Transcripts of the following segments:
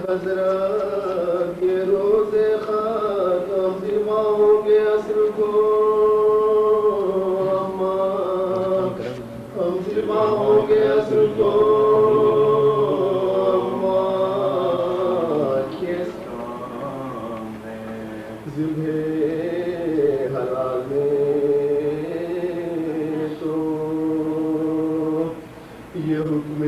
حضرات یہ روز خاتم دماغوں کے اثر کو ہم دماغوں کے اثر کو حلال میں تو یہ حکم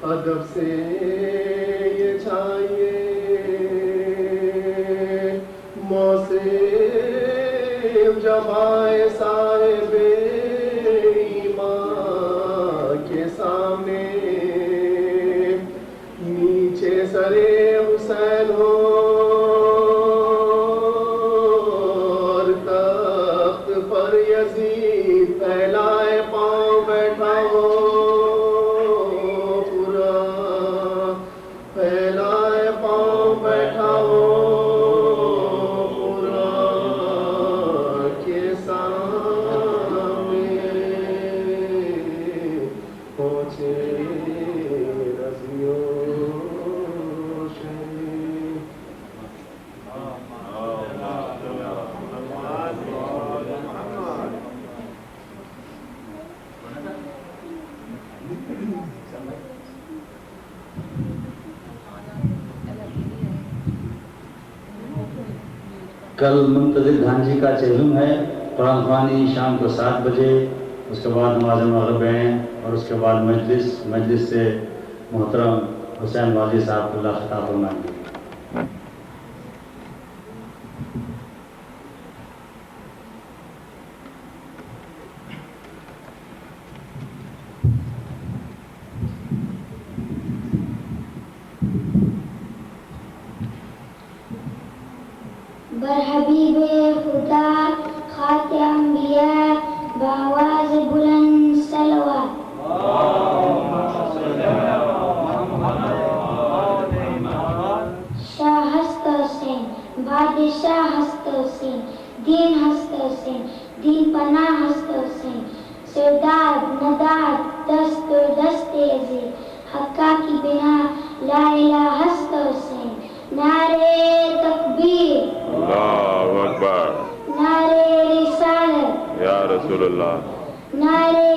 ادب سے یہ چاہیے موسم جمائے صاحب ایمان کے سامنے نیچے سرے حسین ہو اور تخت پر یزید پھیلائے پاؤں بیٹھا ہو کل منتظر دھانجی کا چہلم ہے، قرآن خوانی شام کو 7 بجے، اس کے بعد نماز مغرب ہیں اور اس کے بعد مجلس سے محترم حسین واجی صاحب کو اللہ خطاب فرمائیں گے۔ برحبیب خدا خاتم انبیاء بآواز بلند صلوات۔ شاہ ہست حسین، بادشاہ ہست حسین، دین ہست حسین، دین پناہ ہست حسین، سرداد نداد دست و دست عزیز، حقہ کی بنا لا الہ ہست حسین۔ نعرے تکبیر، اللہ اکبر، نعرے رسالت یا رسول اللہ، نعرے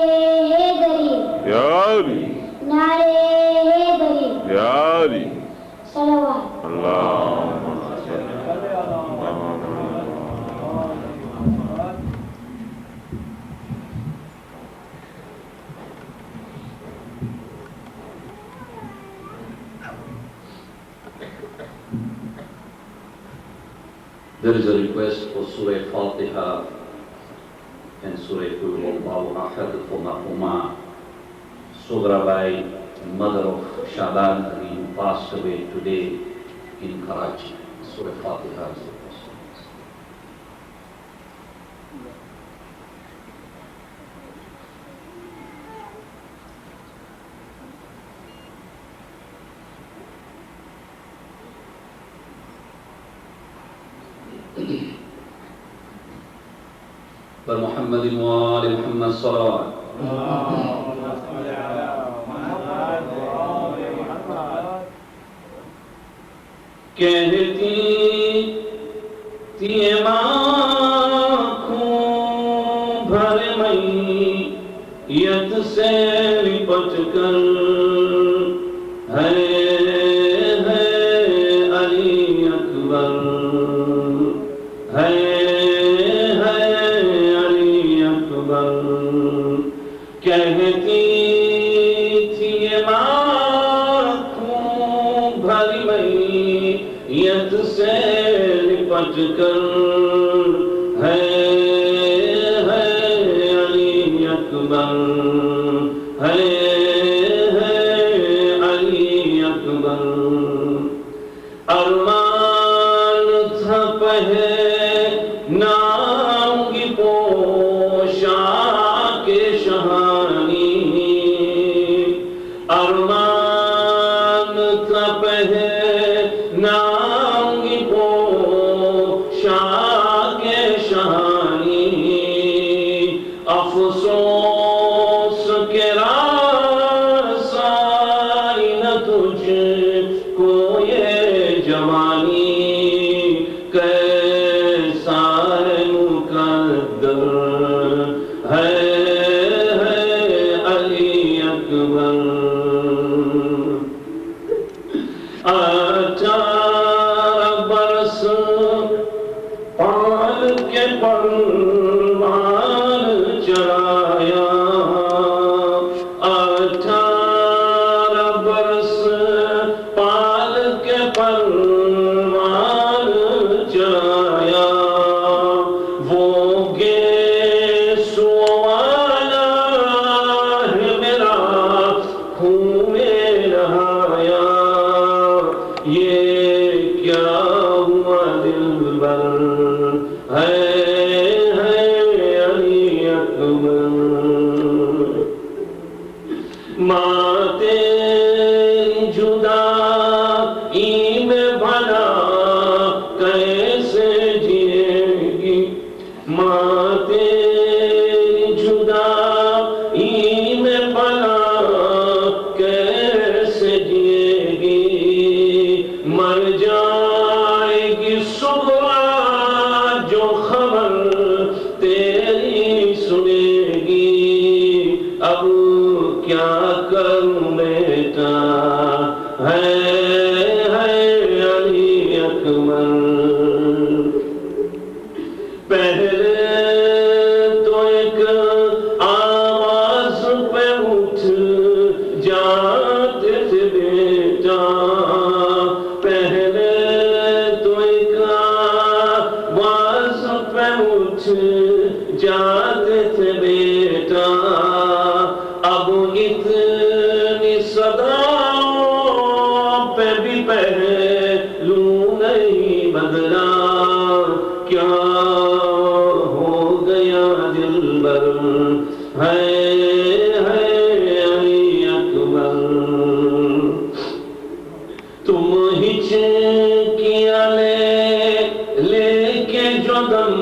حیدری، یا علی، نعرے حیدری، یا علی، صلوات۔ اللہم There is a request for Surah Fatiha and Surah Qul Huwallahu Ahad for Mahuma Sughrabai, mother of Shaban Ali, who passed away today in Karachi. Surah Fatiha is the first. پر محمد وآل محمد صلوات۔ کہتی تھی آنکھوں بھر میت سے لپٹ کر، ہے علی اکبر، ہے کہتی تھی ماں سے لپٹ کر ہے علی اکبر، ہے علی اکبر. ارمان تھا نام کی پوشاک شہانی، ارمان تھا نام کی پوشاک شہانی. افسوس کے رسائی نہ تجھ کو یہ جوانی، کیسا مقدر ہے علی اکبر. 18 برس پال کے پروان چڑھایا، 18 برس پال کے پروان چڑھایا. وہ گیسو والا ہے میرا خون نہایا. یہ کیا ہوا دلبر ہے علی اکبر. ماں تیری جدائی میں بھلا کیسے جیے گی، ماں تیری جدائی میں بھلا کیسے جیے گی. مر جائے گی صبح جو خبر تیری سنے گی. اب کیا کروں بیٹا ہے علی اکبر. پہلے تو ایک آواز پہ اٹھ جاتے تھے بیٹا، پہلے تو ایک آواز پہ اٹھ جاتے تھے بیٹا. اب اتنی صداؤں پہ بھی پہلو نہیں بدلا. کیا ہو گیا دلبر ہے علی اکبر. تم ہچکیاں لے کے جو دم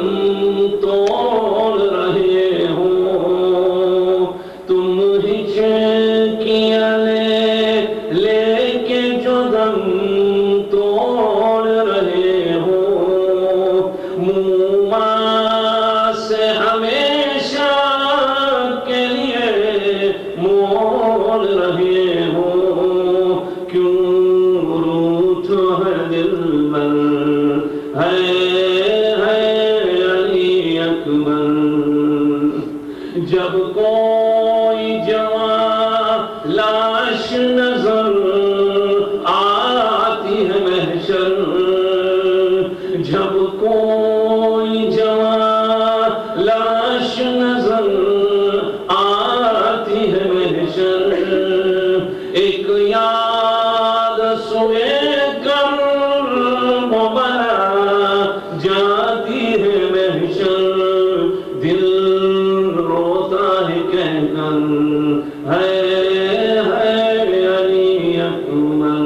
توڑ رہے ہو، تم ہچکیاں لے کے جو دم توڑ رہے ہو، ماں سے ہمیشہ کے لیے موڑ رہے ہو. کیوں روٹھ ہے دلبر ہے علی اکبر. جب کوئی جوان لاش نظر آتی ہے محشر، جب کوئی جوان لاش نظر آتی ہے محشر، ایک یاد سوئے کر وہ بنا جاتی ہے محشر. دل روتا ہے کہہ کر ہے علی اکبر.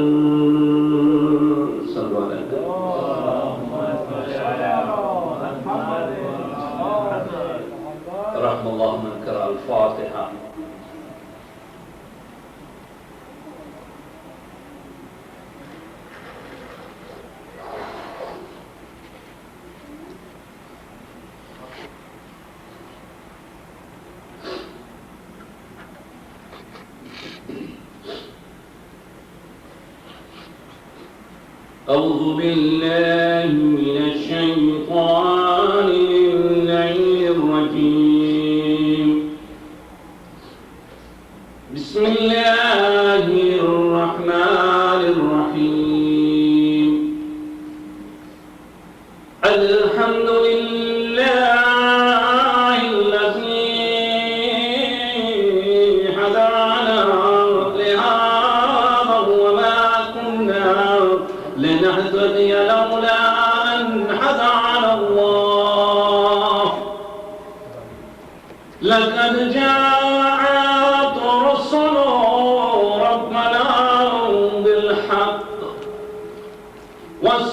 صلو علیہ رحم اللہ من قرأ الفاتحہ. أعوذ بالله من الشيطان الرجيم. بسم الله الرحمن الرحيم.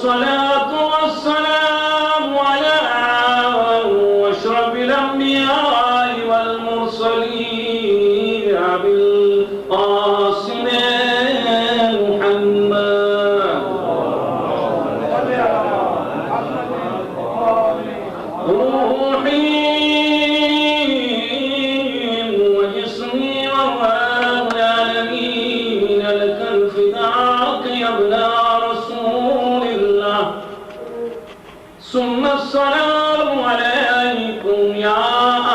الصلاة والسلام على أشرف الأنبياء والمرسلين أبي القاسم محمد روحي وجسمي وروح العالمين لك الفداء يا ابن رسول الله ثم السلام عليكم يا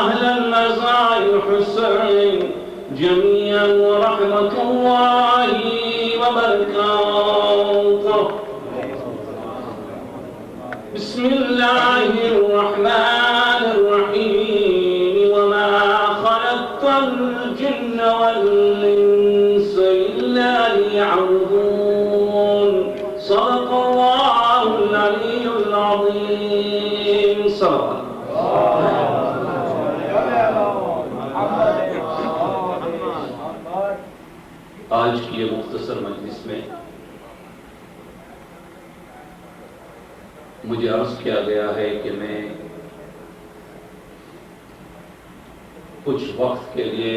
أهل المزايا الحسين جميعا ورحمة الله وبركاته. بسم الله الرحمن الرحيم وما خلقت الجن والإنس إلا ليعبدون صدق الله العلي العظيم. صدق آج کی یہ مختصر مجلس میں مجھے عرض کیا گیا ہے کہ میں کچھ وقت کے لیے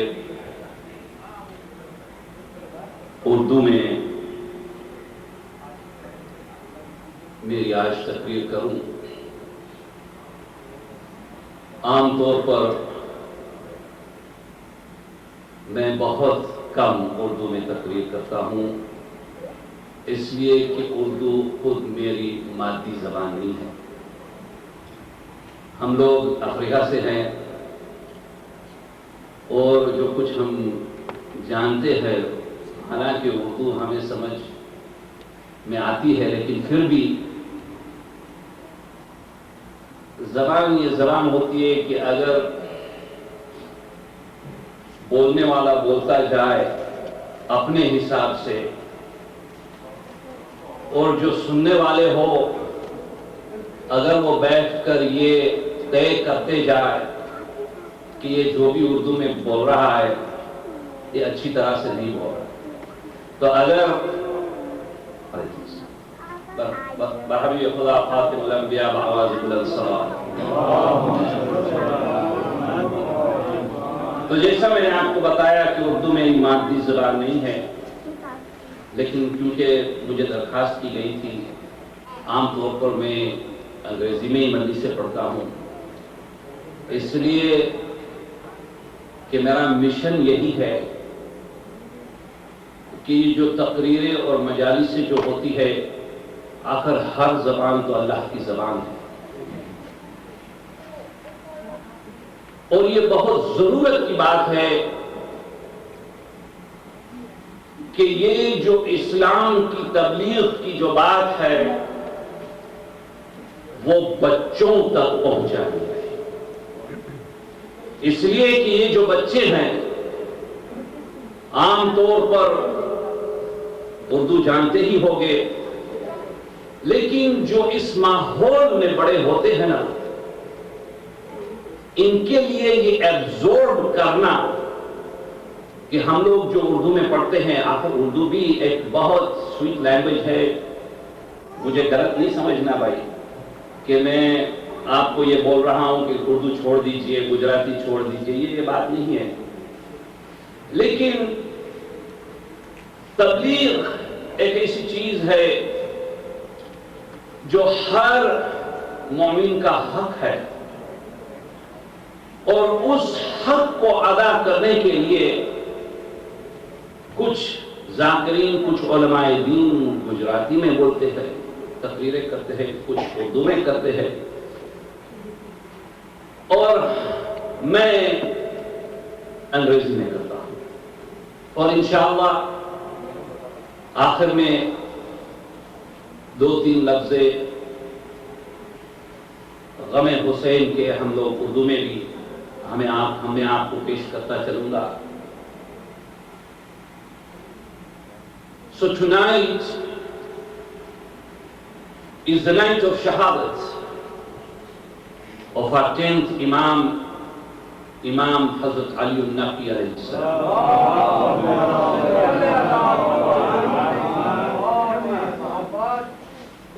اردو میں میری آج تقریر کروں. عام طور پر میں بہت کم اردو میں تقریر کرتا ہوں، اس لیے کہ اردو خود میری مادری زبان نہیں ہے. ہم لوگ افریقہ سے ہیں اور جو کچھ ہم جانتے ہیں، حالانکہ اردو ہمیں سمجھ میں آتی ہے، لیکن پھر بھی زبان یہ زبان ہوتی ہے کہ اگر بولنے والا بولتا جائے اپنے حساب سے اور جو سننے والے ہو اگر وہ بیٹھ کر یہ طے کرتے جائے کہ یہ جو بھی اردو میں بول رہا ہے یہ اچھی طرح سے نہیں بول رہا، تو اگر بحبی خدا خاتم الانبیاء بآواز بلند صلوات. تو جیسا میں نے آپ کو بتایا کہ اردو میں مادری زبان نہیں ہے، لیکن کیونکہ مجھے درخواست کی گئی تھی، عام طور پر میں انگریزی میں ہی مجلس سے پڑھتا ہوں، اس لیے کہ میرا مشن یہی ہے کہ جو تقریریں اور مجالس سے جو ہوتی ہے، آخر ہر زبان تو اللہ کی زبان ہے، اور یہ بہت ضرورت کی بات ہے کہ یہ جو اسلام کی تبلیغ کی جو بات ہے وہ بچوں تک پہنچانی ہے. اس لیے کہ یہ جو بچے ہیں عام طور پر اردو جانتے ہی ہوگے، لیکن جو اس ماحول میں بڑے ہوتے ہیں نا، ان کے لیے یہ ایبزورب کرنا کہ ہم لوگ جو اردو میں پڑھتے ہیں، آخر اردو بھی ایک بہت سویٹ لینگویج ہے. مجھے غلط نہیں سمجھنا بھائی کہ میں آپ کو یہ بول رہا ہوں کہ اردو چھوڑ دیجئے، گجراتی چھوڑ دیجئے، یہ بات نہیں ہے. لیکن تبلیغ ایک ایسی چیز ہے جو ہر مومن کا حق ہے، اور اس حق کو ادا کرنے کے لیے کچھ ذاکرین، کچھ علماء دین گجراتی میں بولتے ہیں، تقریریں کرتے ہیں، کچھ اردو میں کرتے ہیں، اور میں انگریزی میں کرتا ہوں. اور انشاءاللہ آخر میں 2-3 لفظ غم حسین کے ہم لوگ اردو میں بھی میں آپ کو پیش کرتا چلوں گا. So tonight is the night of Shahadat of our 10th Imam Hazrat mImamAliAnNaqi alayhi salam.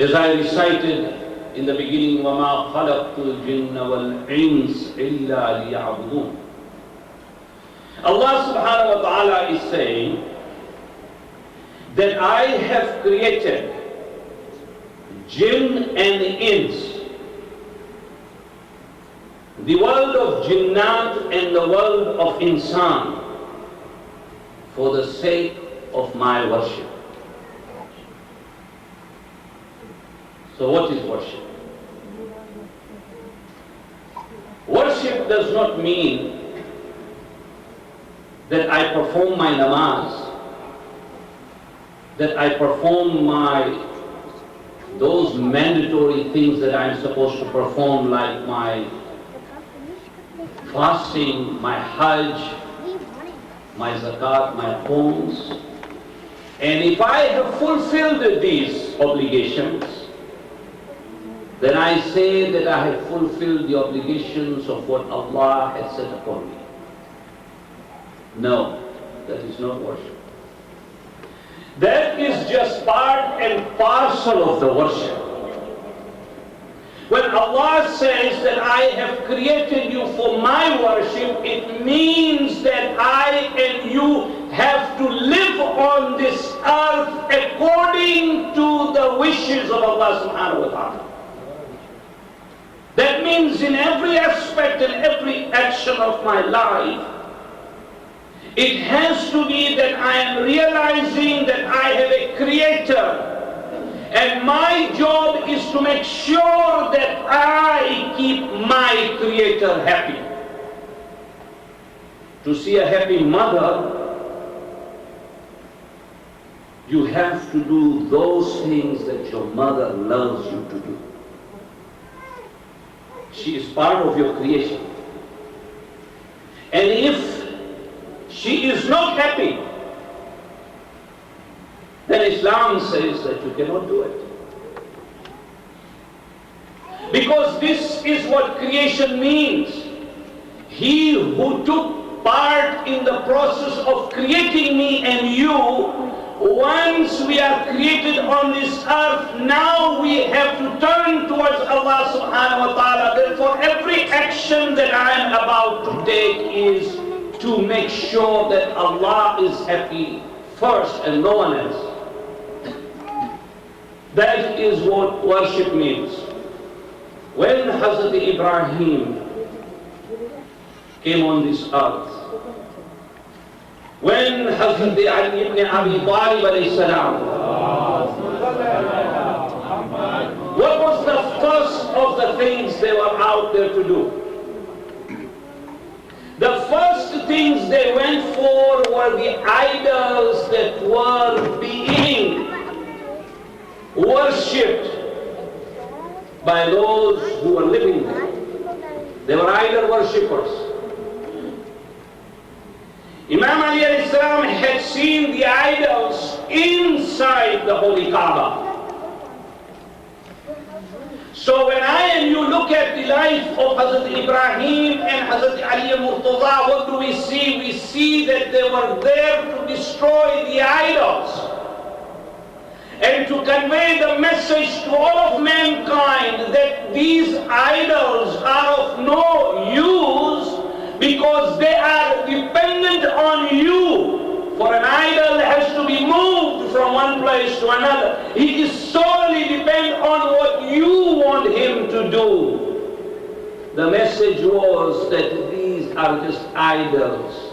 As I recited in the beginning, وَمَا خَلَقْتُ الْجِنَّ وَالْإِنسَ إِلَّا لِيَعْبُدُونَ. Allah subhanahu wa ta'ala is saying that I have created jinn and ins, the world of jinnat and the world of insan, for the sake of my worship. So what is worship? Worship does not mean that I perform my namaz, that I perform those mandatory things that I'm supposed to perform, like my fasting, my hajj, my zakat, my homes. And if I have fulfilled these obligations, then I say that I have fulfilled the obligations of what Allah has set upon me. No, that is not worship. That is just part and parcel of the worship. When Allah says that I have created you for my worship, it means that I and you have to live on this earth according to the wishes of Allah subhanahu wa ta'ala. That means in every aspect and every action of my life, it has to be that I am realizing that I have a creator. And my job is to make sure that I keep my creator happy. To see a happy mother, you have to do those things that your mother loves you to do. She is part of your creation. And if she is not happy, then Islam says that you cannot do it. Because this is what creation means. He who took part in the process of creating me and you, once we are created on this earth, now we have to turn towards Allah subhanahu wa ta'ala. Therefore, every action that I am about to take is to make sure that Allah is happy first and no one else. That is what worship means. When Hazrat Ibrahim came on this earth, when Hazrat Ali ibn Abi Talib alayhi salam, what was the first of the things they were out there to do? The first things they went for were the idols that were being worshipped by those who were living there. They were idol worshippers. Imam Ali alayhi salam had seen the idols inside the Holy Kaaba. So when I and you look at the life of Hazrat Ibrahim and Hazrat Ali Murtaza, what do we see? We see that they were there to destroy the idols and to convey the message to all of mankind that these idols are of no use because they are dependent on you. For an idol has to be moved from one place to another. He is solely dependent on what you want him to do. The message was that these are just idols.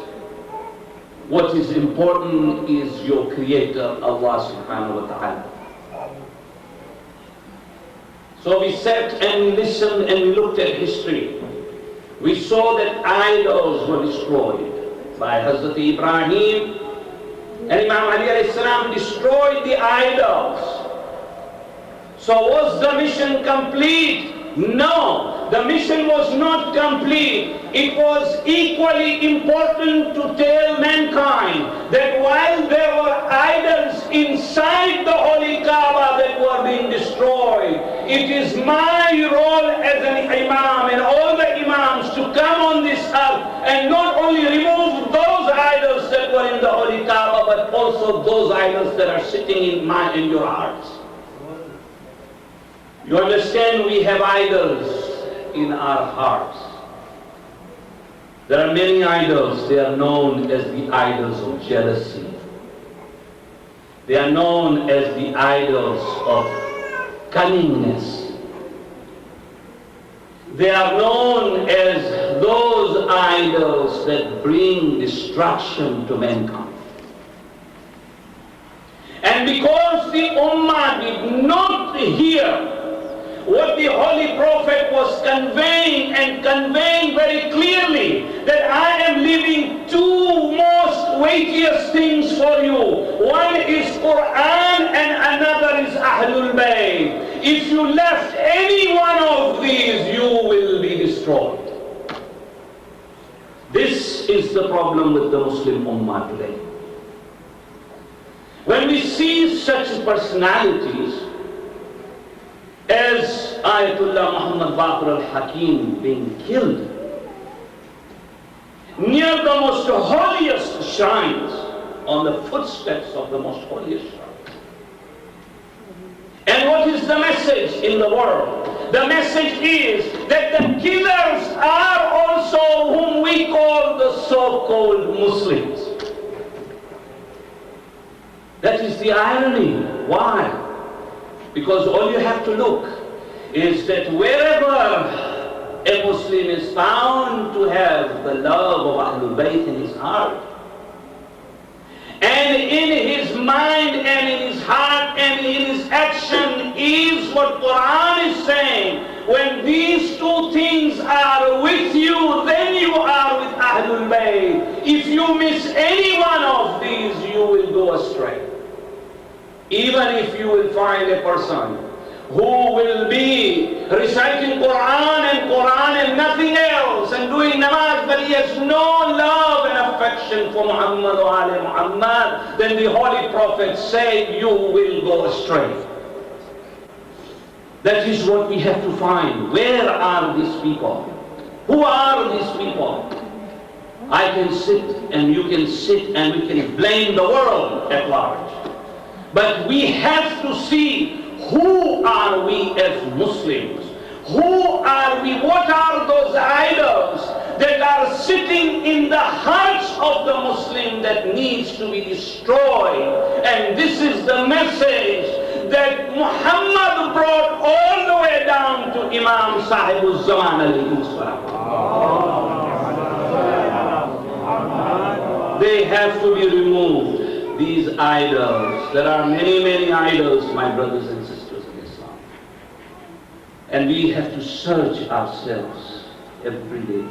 What is important is your creator, Allah subhanahu wa ta'ala. So we sat and we listened and we looked at history. We saw that idols were destroyed by Hazrat Ibrahim, and Imam Ali alayhi salam destroyed the idols. So was the mission complete? No, the mission was not complete. It was equally important to tell mankind that while there were idols inside the Holy Kaaba that were being destroyed, it is my role as an imam and all the imams to come on this earth and not only remove those idols that were in the Holy Kaaba, but also those idols that are sitting in your hearts. You understand, we have idols in our hearts. There are many idols. They are known as the idols of jealousy. They are known as the idols of cunningness. They are known as those idols that bring destruction to mankind. And because the Ummah did not hear what the Holy Prophet was conveying, and conveying very clearly, that I am leaving two most weightiest things for you. One is Quran and another is Ahlul Bayt. If you left any one of these, you will be destroyed. This is the problem with the Muslim Ummah today. When we see such personalities as Ayatollah Muhammad Baqir al-Hakim being killed near the most holiest shrines, on the footsteps of the most holiest shrines. And what is the message in the world? The message is that the killers are also whom we call the so-called Muslims. That is the irony. Why? Because all you have to look is that wherever a Muslim is found to have the love of Ahlul Bayt in his heart, and in his mind and in his heart and in his action is what Quran is saying, when these two things are with you, then you are with Ahlul Bayt. If you miss any one of these, you will go astray. Even if you will find a person who will be reciting Quran and nothing else, and doing namaz, but he has no love and affection for Muhammad or Ali Muhammad, then the Holy Prophet said, you will go astray. That is what we have to find. Where are these people? Who are these people? I can sit and you can sit and we can blame the world at large. But we have to see, who are we as Muslims? Who are we? What are those idols that are sitting in the hearts of the Muslim that needs to be destroyed? And this is the message that Muhammad brought all the way down to Imam Sahibul Zaman alayhi salam. They have to be removed, these idols. There are many, many idols, my brothers and sisters in Islam. And we have to search ourselves every day.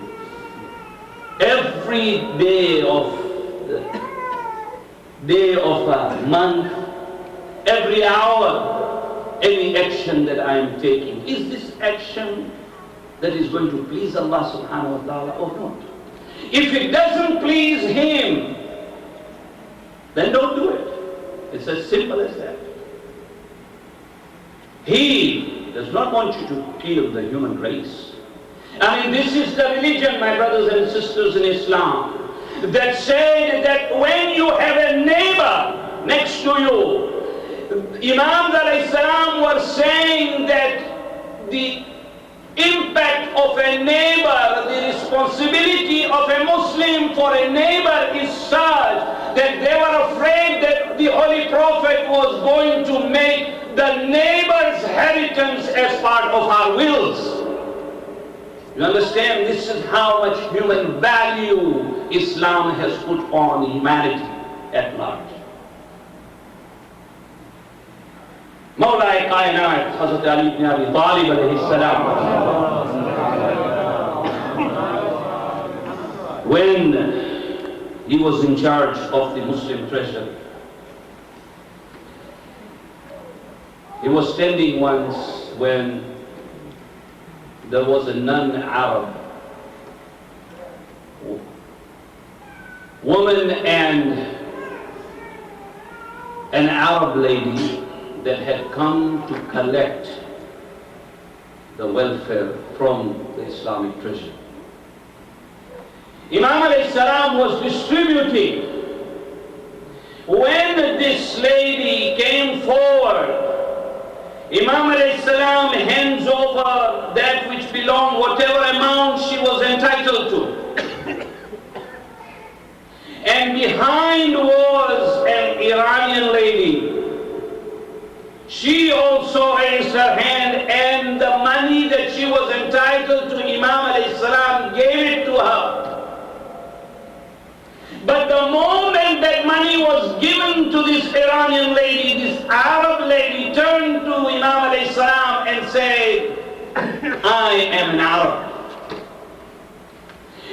Every day of a month, every hour, any action that I am taking, is this action that is going to please Allah subhanahu wa ta'ala or not? If it doesn't please Him, then don't do it. It's as simple as that. He does not want you to kill the human race. I mean, this is the religion, my brothers and sisters in Islam, that said that when you have a neighbor next to you, Imams alayhi salam were saying that the impact of a neighbor, the responsibility of a Muslim for a neighbor is such that they were afraid that the Holy Prophet was going to make the neighbor's inheritance as part of our wills. You understand? This is how much human value Islam has put on humanity at large. Mawla Kainat, Hazrat Ali ibn Abi Talib alayhi salam, when he was in charge of the Muslim treasury, he was standing once when there was a non-Arab woman and an Arab lady that had come to collect the welfare from the Islamic treasury. Imam alayhi salam was distributing. When this lady came forward, Imam alayhi salam hands over that which belonged, whatever amount she was entitled to. And behind was an Iranian lady. She also raised her hand, and the money that she was entitled to, Imam alayhi salam gave it to her. But the moment that money was given to this Iranian lady, this Arab lady turned to Imam alayhi salam and said, I am an Arab.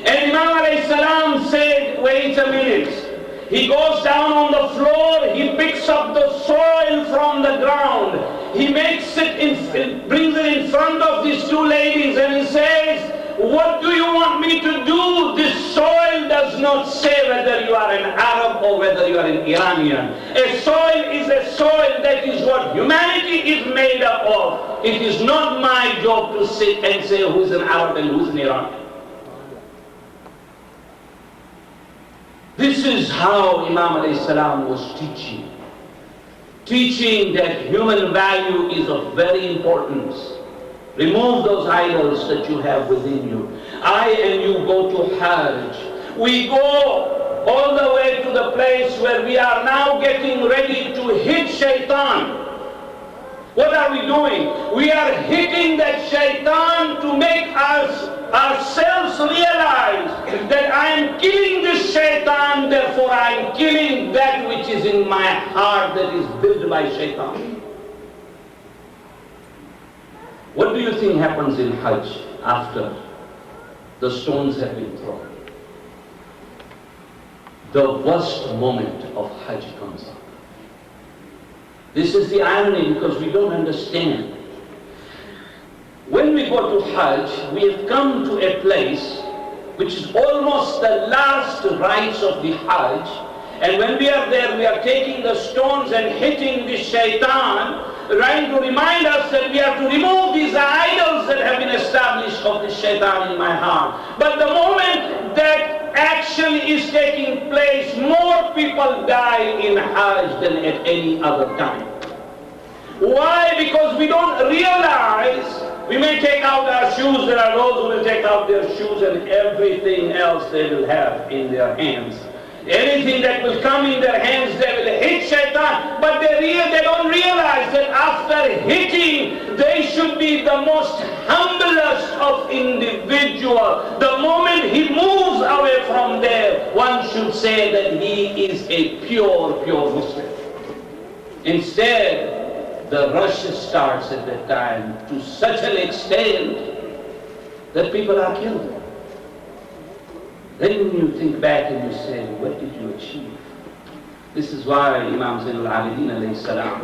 And Imam alayhi salam said, wait a minute. He goes down on the floor, he picks up the soil from the ground. He makes it, brings it in front of these two ladies and he says, what do you want me to do? This soil does not say whether you are an Arab or whether you are an Iranian. A soil is a soil, that is what humanity is made up of. It is not my job to sit and say who is an Arab and who is an Iranian. This is how Imam alayhi salam was teaching. Teaching that human value is of very importance. Remove those idols that you have within you. I and you go to Hajj. We go all the way to the place where we are now getting ready to hit shaitan. What are we doing? We are hitting that shaitan to make ourselves realize that I am killing this shaitan, therefore I am killing that which is in my heart that is built by shaitan. What do you think happens in Hajj after the stones have been thrown? The worst moment of Hajj comes up. This is the irony, because we don't understand. When we go to Hajj, we have come to a place which is almost the last rites of the Hajj, and when we are there, we are taking the stones and hitting the shaitan, trying to remind us that we have to remove these idols that have been established of the shaitan in my heart. But the moment that action is taking place, more people die in Hajj than at any other time. Why? Because we don't realize. We may take out our shoes. There are those who will take out their shoes and everything else they will have in their hands. Anything that will come in their hands, they will hit shaitan. But they don't realize that after hitting, they should be the most humblest of individual. The moment he moves away from there, one should say that he is a pure Muslim. Instead, the rush starts at that time to such an extent that people are killed. Then you think back and you say, what did you achieve? This is why Imam Zainul-Abidin alayhi salam,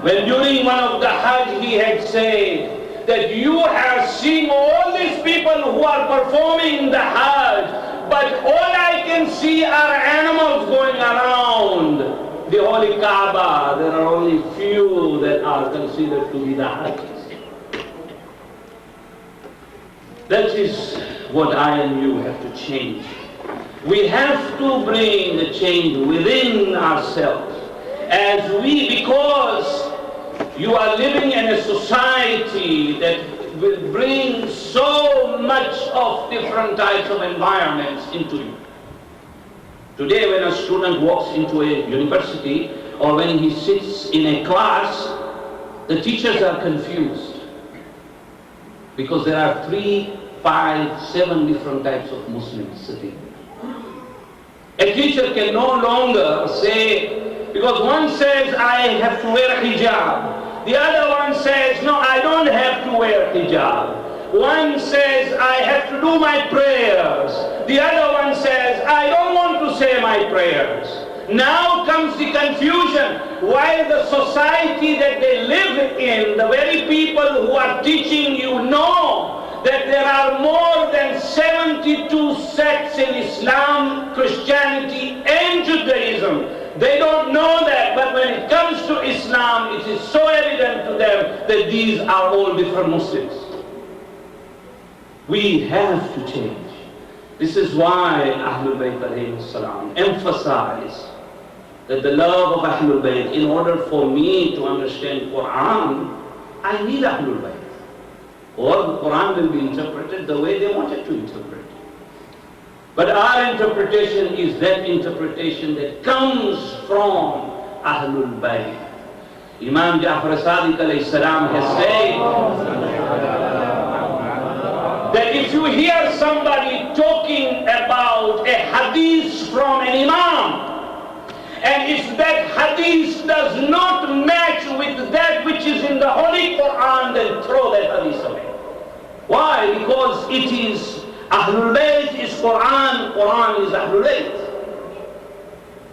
when during one of the Hajj he had said that you have seen all these people who are performing the Hajj, but all I can see are animals going around the holy Kaaba. There are only few that are considered to be the Hajj. That is what I and you have to change. We have to bring the change within ourselves. Because you are living in a society that will bring so much of different types of environments into you. Today when a student walks into a university or when he sits in a class, the teachers are confused. Because there are 3, 5, 7 different types of Muslims sitting. A teacher can no longer say, because one says, I have to wear hijab. The other one says, no, I don't have to wear hijab. One says, I have to do my prayers. The other one says, I don't want to say my prayers. Now comes the confusion. While the society that they live in, the very people who are teaching you know that there are more than 72 sects in Islam, Christianity and Judaism. They don't know that, but when it comes to Islam, it is so evident to them that these are all different Muslims. We have to change. This is why Ahlul Bayt alayhi salam emphasize that the love of Ahlul Bayt, in order for me to understand Quran, I need Ahlul Bayt. Or the Quran will be interpreted the way they wanted to interpret it. But our interpretation is that interpretation that comes from Ahlul Bayt. Imam Ja'far Sadiq alayhi salam has said that if you hear somebody talking about a hadith from an imam, and if that hadith does not match with that which is in the Holy Quran, then throw that hadith away. Why? Because it is Ahlul Bayt is Quran, Quran is Ahlul Bayt.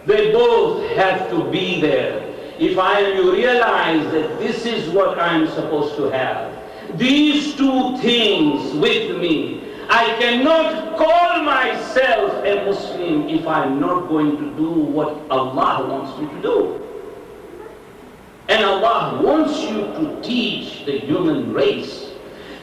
They both have to be there. If you realize that this is what I'm supposed to have, these two things with me, I cannot call myself a Muslim if I'm not going to do what Allah wants me to do. And Allah wants you to teach the human race.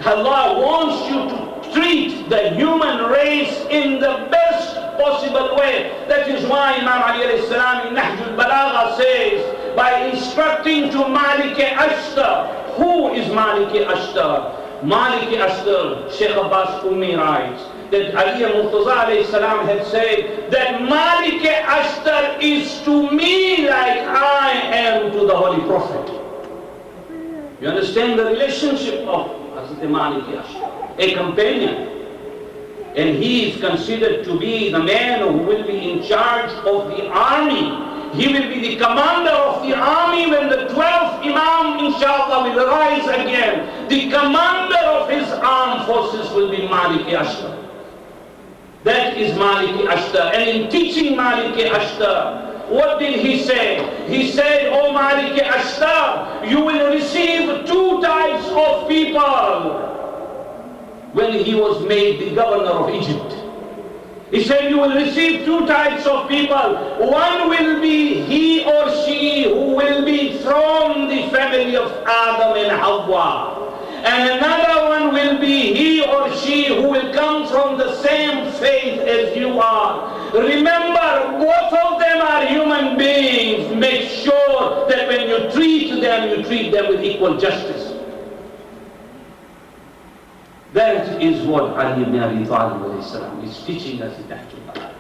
Allah wants you to treat the human race in the best possible way. That is why Imam Ali alayhi salam in Nahj al-Balagha says, by instructing to Malik Ashtar. Who is Malik Ashtar? Malik Ashtar, Sheikh Abbas Ummi writes, that Ali Murtaza alayhi salam had said that Malik Ashtar is to me like I am to the Holy Prophet. You understand the relationship of Hazrat Malik Ashtar, a companion. And he is considered to be the man who will be in charge of the army. He will be the commander of the army when the 12th Imam, inshallah, will rise again. The commander of his armed forces will be Malik Ashtar. That is Malik Ashtar. And in teaching Malik Ashtar, what did he say? He said, "O Malik Ashtar, you will receive two types of people." When he was made the governor of Egypt, he said, you will receive two types of people. One will be he or she who will be from the family of Adam and Hawa. And another one will be he or she who will come from the same faith as you are. Remember, both of them are human beings. Make sure that when you treat them with equal justice. That is what Ali ibn Abi Talib is teaching us in Nahj.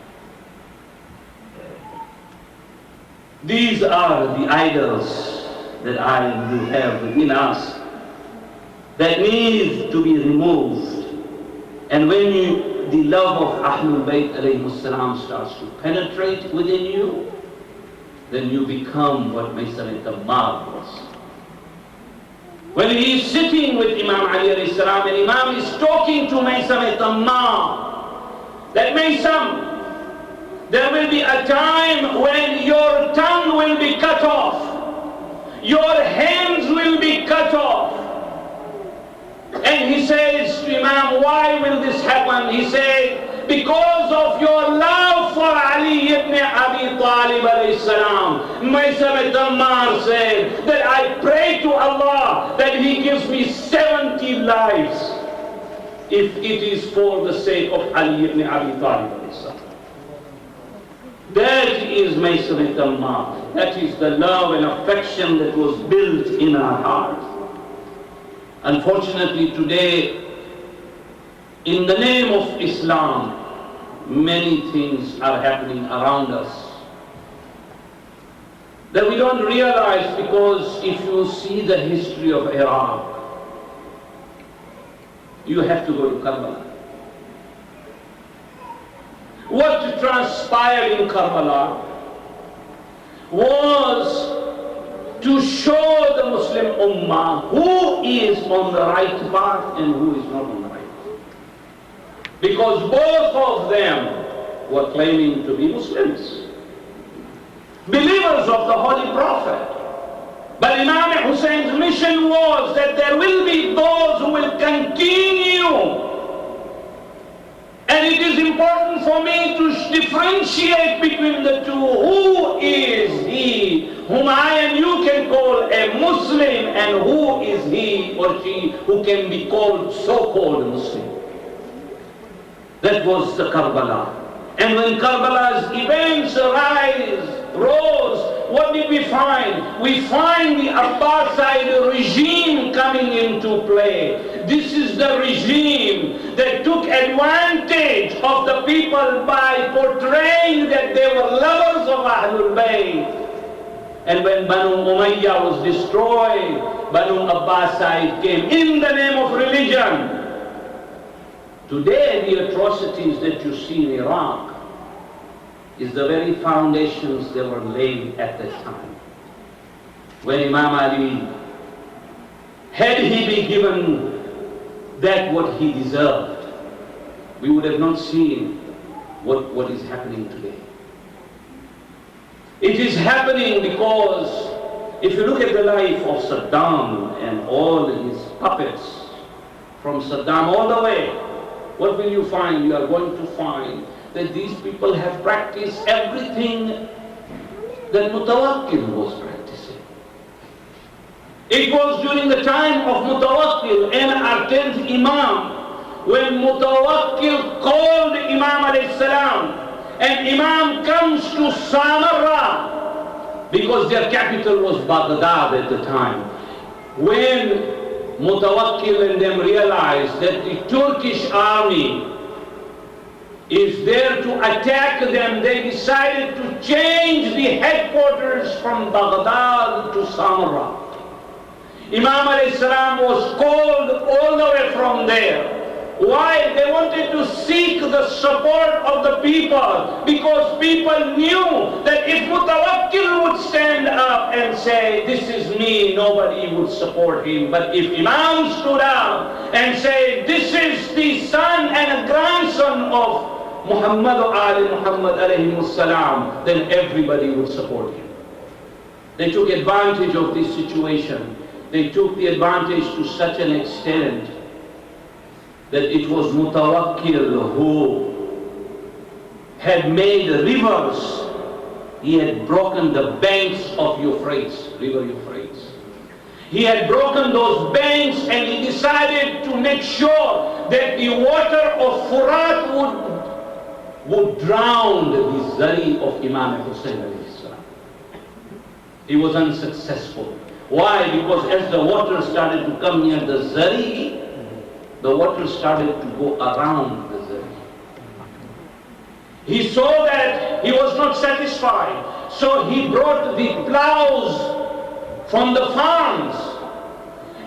These are the idols that I and you have within us that need to be removed. And when the love of Ahlul Bayt alayhi salam starts to penetrate within you, then you become what MASOM was. When he is sitting with Imam Ali alayhi salam, and Imam is talking to MASOM that MASOM, there will be a time when your tongue will be cut off, your hands will be cut off. And he says to Imam, why will this happen? He said, because of your love for Ali ibn Abi Talib alayhi salam. MASOM said that I pray to Allah that He gives me 70 lives if it is for the sake of Ali ibn Abi Talib alayhi salam. That is MASOM. That is the love and affection that was built in our hearts. Unfortunately today, in the name of Islam, many things are happening around us that we don't realize, because if you see the history of Iraq, you have to go to Karbala. What transpired in Karbala was to show the Muslim Ummah who is on the right path and who is not on the right path. Because both of them were claiming to be Muslims, believers of the Holy Prophet. But Imam Husain's mission was that there will be those who will continue. And it is important for me to differentiate between the two. Who is he whom I and you can call a Muslim, and who is he or she who can be called so-called Muslim? That was the Karbala. And when Karbala's events rose, what did we find? We find the apartheid regime coming into play. This is the regime that took advantage of the people by portraying that they were lovers of Ahlul Bayt. And when Banu Umayyah was destroyed, Banu Abbasid came in the name of religion. Today, the atrocities that you see in Iraq is the very foundations that were laid at that time. When Imam Ali, had he been given that what he deserved, we would have not seen what is happening today. It is happening because if you look at the life of Saddam and all his puppets, from Saddam all the way, what will you find? You are going to find that these people have practiced everything that Mutawakkil was practicing. It was during the time of Mutawakkil and our 10th Imam, when Mutawakkil called Imam alayhi salam, and Imam comes to Samarra, because their capital was Baghdad at the time. When Mutawakkil and them realized that the Turkish army is there to attack them, they decided to change the headquarters from Baghdad to Samarra. Imam alayhi salam was called all the way from there. Why? They wanted to seek the support of the people, because people knew that if Mutawakkil would stand up and say, this is me, nobody would support him. But if Imam stood up and said, this is the son and a grandson of Muhammad Ali Muhammad alayhi salam, then everybody would support him. They took advantage of this situation. They took the advantage to such an extent that it was Mutawakkil who had made rivers. He had broken the banks of Euphrates, river Euphrates. He had broken those banks, and he decided to make sure that the water of Furat would drown the zari of Imam Hussain alayhi salam. He was unsuccessful. Why? Because as the water started to come near the zari, the water started to go around the zari. He saw that he was not satisfied, so he brought the plows from the farms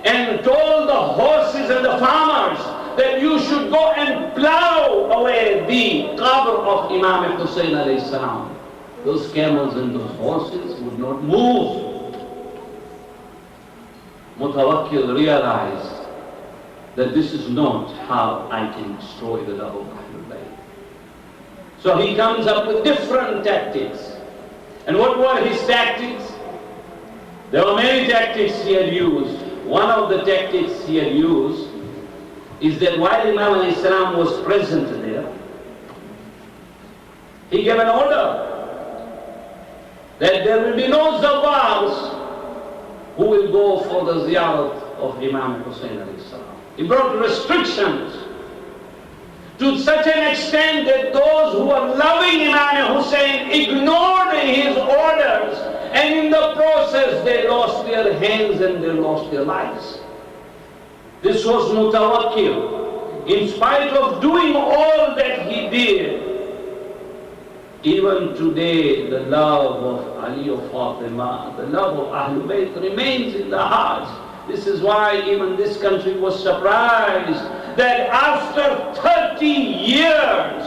and told the horses and the farmers that you should go and plow away the qabr of Imam Hussain alayhi salam. Those camels and those horses would not move. Mutawakkil realized that this is not how I can destroy the love of Ahlul Bayt. So he comes up with different tactics. And what were his tactics? There were many tactics he had used. One of the tactics he had used is that while Imam alayhi salam was present there, he gave an order that there will be no zawars who will go for the ziyarat of Imam Hussain alayhi salam. He brought restrictions to such an extent that those who were loving Imam Hussain ignored his orders, and in the process they lost their hands and they lost their lives. This was Mutawakkil. In spite of doing all that he did, even today the love of Ali or Fatima, the love of Ahlul Bayt remains in the hearts. This is why even this country was surprised that after 30 years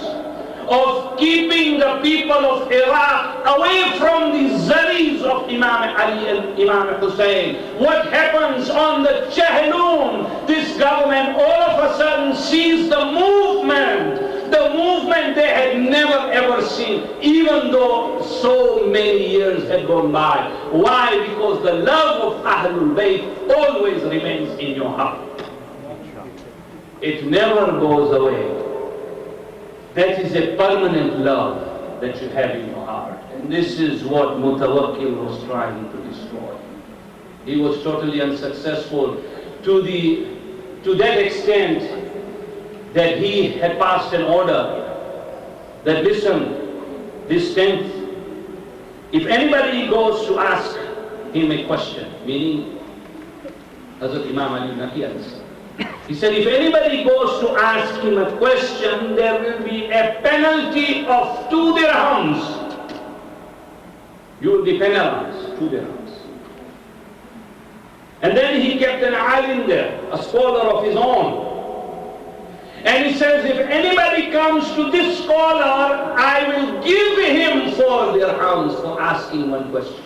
of keeping the people of Iraq away from the zaris of Imam Ali and Imam Hussain, what happens on the Chahloon? This government all of a sudden sees the movement they had never ever seen, even though so many years had gone by. Why? Because the love of Ahlul Bayt always remains in your heart. It never goes away. That is a permanent love that you have in your heart. And this is what Mutawakkil was trying to destroy. He was totally unsuccessful to that extent that he had passed an order that, listen, this 10th if anybody goes to ask him a question, meaning Hazrat mImamAliAnNaqi, he said, if anybody goes to ask him a question, there will be a penalty of 2 dirhams. You will be penalized, 2 dirhams. And then he kept an alim there, a scholar of his own. And he says, if anybody comes to this scholar, I will give him 4 dirhams for asking one question.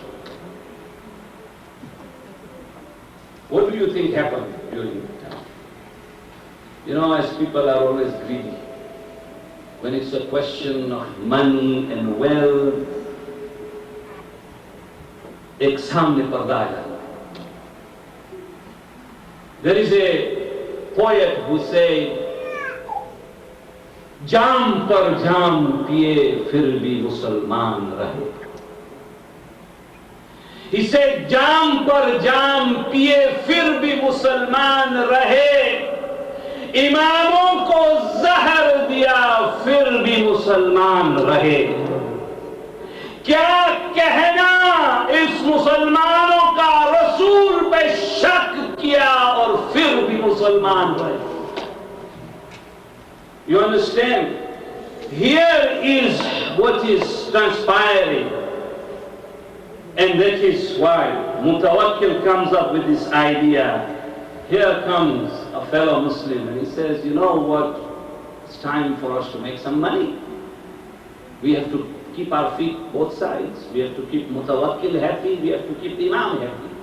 What do you think happened during that time? You know, as people are always greedy, when it's a question of money and wealth, ek samne parda aa jata. There is a poet who says, जाम पर जाम पिए फिर भी मुसलमान रहे. He said, जाम पर जाम पिए फिर भी मुसलमान रहे, इमामों को जहर दिया फिर भी मुसलमान रहे. क्या कहना इस मुसलमानों का, रसूल पे शक किया और फिर भी मुसलमान रहे. You understand? Here is what is transpiring. And that is why Mutawakkil comes up with this idea. Here comes a fellow Muslim and he says, you know what? It's time for us to make some money. We have to keep our feet both sides. We have to keep Mutawakkil happy. We have to keep the Imam happy.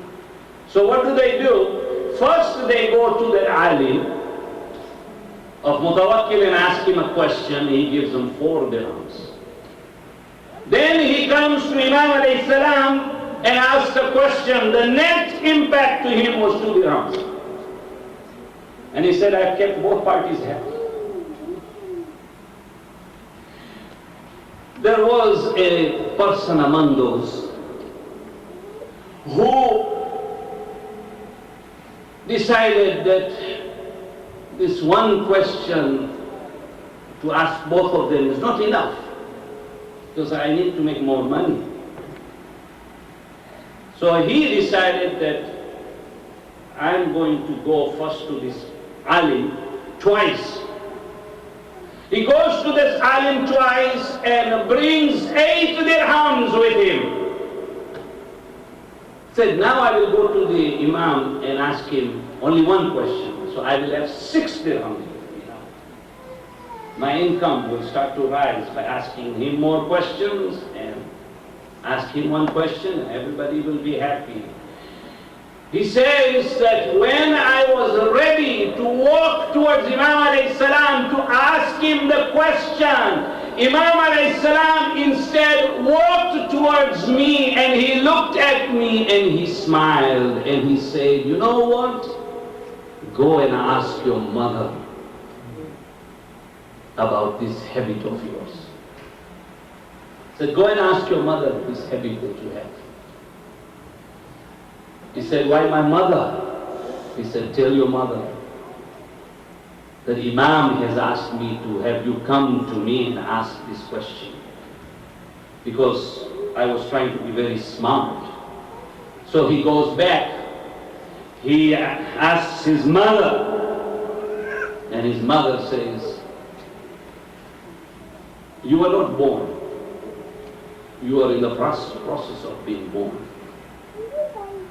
So what do? First they go to the alim of Mutawakkil and ask him a question. He gives them 4 dirhams. Then he comes to Imam alayhi salam and asks a question. The net impact to him was 2 dirhams. And he said, I've kept both parties happy. There was a person among those who decided that this one question to ask both of them is not enough, because I need to make more money. So he decided that I'm going to go first to this alim twice. He goes to this alim twice and brings 8 dirhams with him. Said, now I will go to the imam and ask him only one question. So I will have 6 dirhams. My income will start to rise by asking him more questions and ask him one question and everybody will be happy. He says that when I was ready to walk towards Imam alayhi salam to ask him the question, Imam alayhi salam instead walked towards me and he looked at me and he smiled and he said, you know what? Go and ask your mother about this habit of yours. He said, go and ask your mother this habit that you have. He said, why my mother? He said, tell your mother that Imam has asked me to have you come to me and ask this question. Because I was trying to be very smart. So he goes back. He asks his mother, and his mother says, you were not born. You are in the process of being born.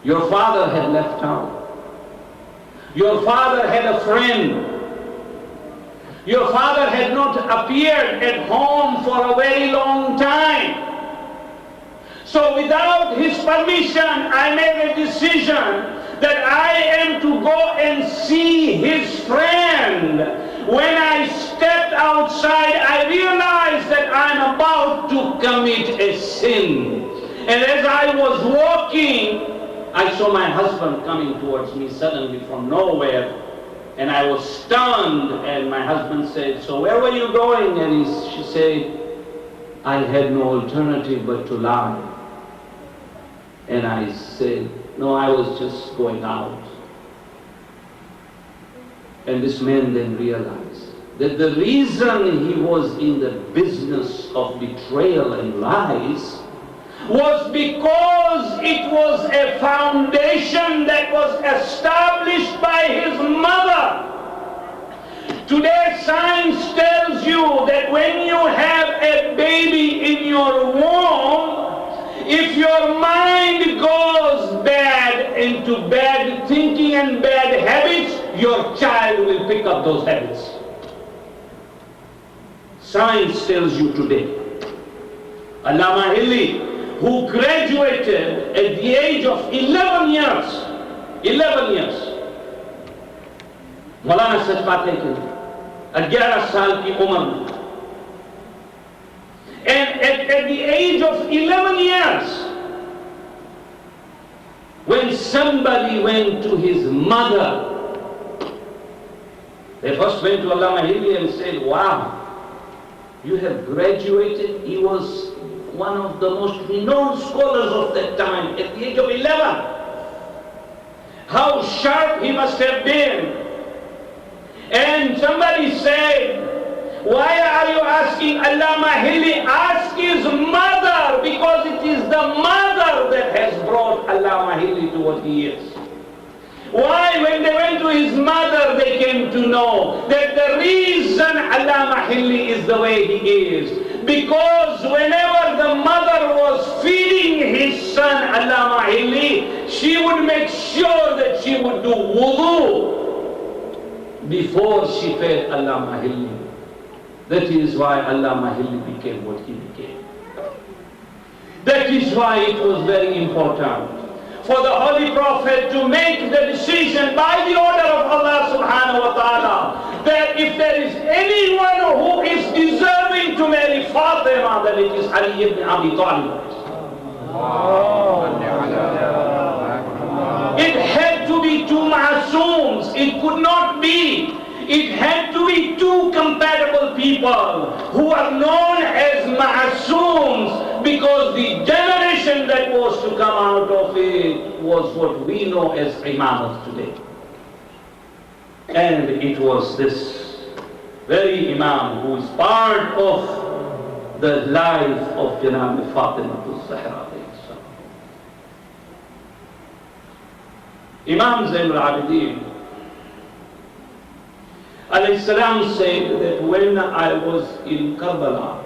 Your father had left town. Your father had a friend. Your father had not appeared at home for a very long time. So without his permission, I made a decision that I am to go and see his friend. When I stepped outside, I realized that I'm about to commit a sin. And as I was walking, I saw my husband coming towards me suddenly from nowhere. And I was stunned, and my husband said, so where were you going? And she said, I had no alternative but to lie. And I said, no, I was just going out. And this man then realized that the reason he was in the business of betrayal and lies was because it was a foundation that was established by his mother. Today science tells you that when you have a baby in your womb, if your mind goes bad into bad thinking and bad habits, your child will pick up those habits. Science tells you today. Allama Hilli, who graduated at the age of 11 years, मौलाना सच बात है कि 11 साल की उम्र में, and at the age of 11 years, when somebody went to his mother, they first went to Allama Hilli and said, wow, you have graduated. He was one of the most renowned scholars of that time at the age of 11. How sharp he must have been. And somebody said, why are you asking Allama Hilli? Ask his mother, because it is the mother that has brought Allama Hilli to what he is. Why? When they went to his mother, they came to know that the reason Allama Hilli is the way he is, because whenever the mother was feeding his son Allama Hilli, she would make sure that she would do wudu before she fed Allama Hilli. That is why Allama Hilli became what he became. That is why it was very important for the Holy Prophet to make the decision by the order of Allah subhanahu wa ta'ala that if there is anyone who is deserving to marry Fatima, then it is Ali ibn Abi Talib. It had to be two ma'asooms. It could not be. It had to be two compatible people who are known as ma'asooms, because the generation that was to come out of it was what we know as imamat today. And it was this very imam who is part of the life of Janab Fatima al-Zahra. Imam Zain al-Abidin alayhi salam said that when I was in Karbala,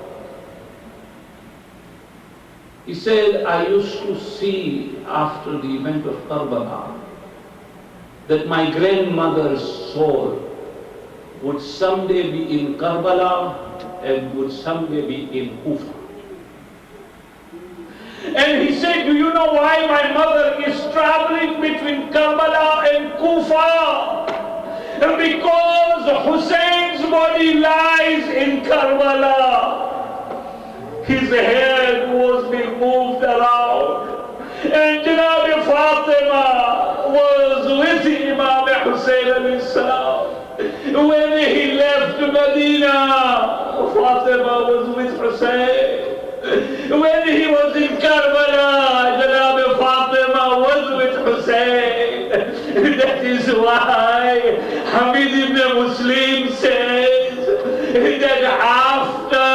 he said, I used to see after the event of Karbala that my grandmother's soul would someday be in Karbala and would someday be in Kufa. And he said, do you know why my mother is traveling between Karbala and Kufa? Because Husain's body lies in Karbala. His head was being moved around. And Janab Fatima was with Imam Hussain alayhi salam. When he left Medina, Fatima was with Hussain. When he was in Karbala, Janab Fatima was with Hussain. That is why Hamid ibn Muslim says that after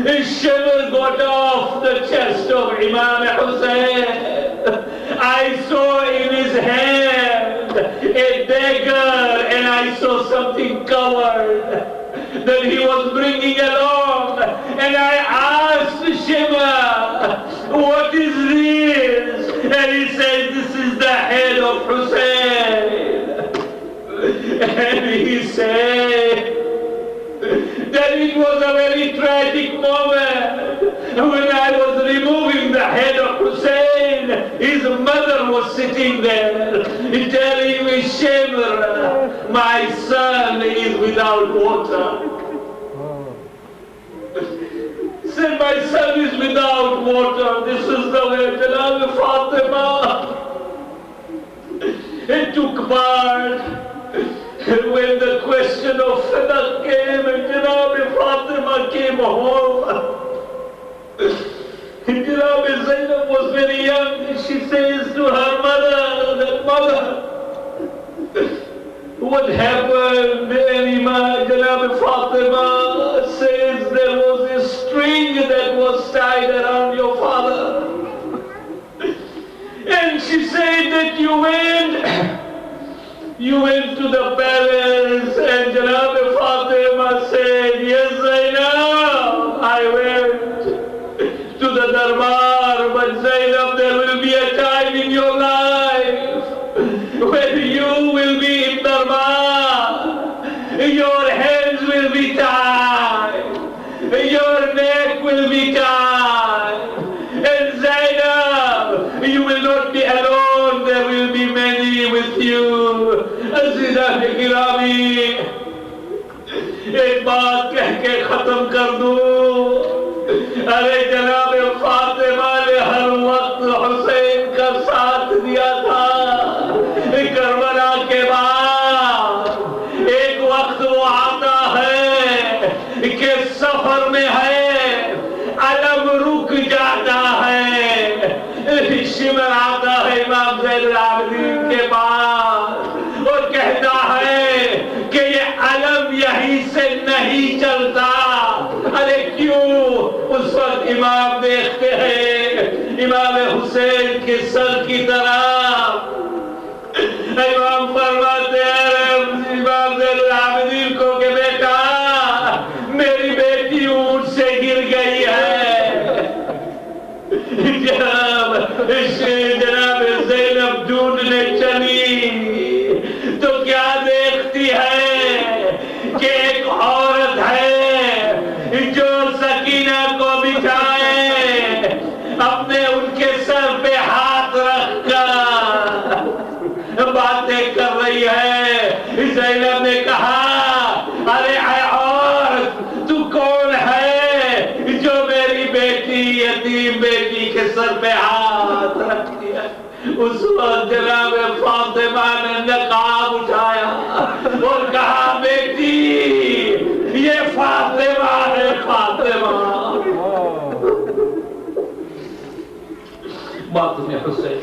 the shiver got off the chest of Imam Hussain, I saw in his hand a dagger, and I saw something covered that he was bringing along, and I asked Shiva, what is this? And he said, this is the head of Hussein. And he said that it was a very tragic moment when I was removing the head of Hussein. His mother was sitting there telling me, Shiva, my son is without water. Said, my son is without water. This is the way Janab Fatima took part when the question of Sadaq came and Janab Fatima came home. Janab Zainab was very young, and she says to her mother, that mother, what happened? And Janab Fatima says there was a string that was tied around your father. You went to the palace and Janab Fatima said, yes, Zainab, I went to the Darbar, but Zainab, there will be a time in your life when you will be in Darbar. Your hands will be tied, your neck will be tied, and Zainab, you will not be alone, there will be many with you. عزیزان گرامی، ایک بات کہہ کے ختم کر دوں، ارے جناب فاطمہ نے ہر وقت حسین کا ساتھ دیا تھا. کربلا کے بعد ایک وقت وہ آتا ہے کہ سفر میں ہے، علم رک جاتا ہے، شمر آتا ہے امام زین العابدین کے پاس اور کہتا ہے کہ یہ علم یہیں سے نہیں چلتا. ارے کیوں؟ اس وقت امام دیکھتے ہیں امام حسین کے سر کی طرف. امام فرماتے ہیں امام زین العابدین کو کہ بیٹا میری بیٹی اونٹ سے گر گئی ہے. جناب زینب ڈھونڈنے چلی تو کیا دیکھتی ہے کہ ایک عورت ہے جو سکینہ کو بٹھائے اپنے ان کے سر پہ ہاتھ رکھ کر باتیں کر رہی ہے. زینب نے کہا ارے اے عورت تو کون ہے جو میری بیٹی یتیم بیٹی کے سر پہ ہاتھ رکھتی ہے؟ اس وقت جناب فاطمہ نے نقاب اٹھایا اور کہا بیٹی یہ فاطمہ ہے، فاطمہ. بات میں حسین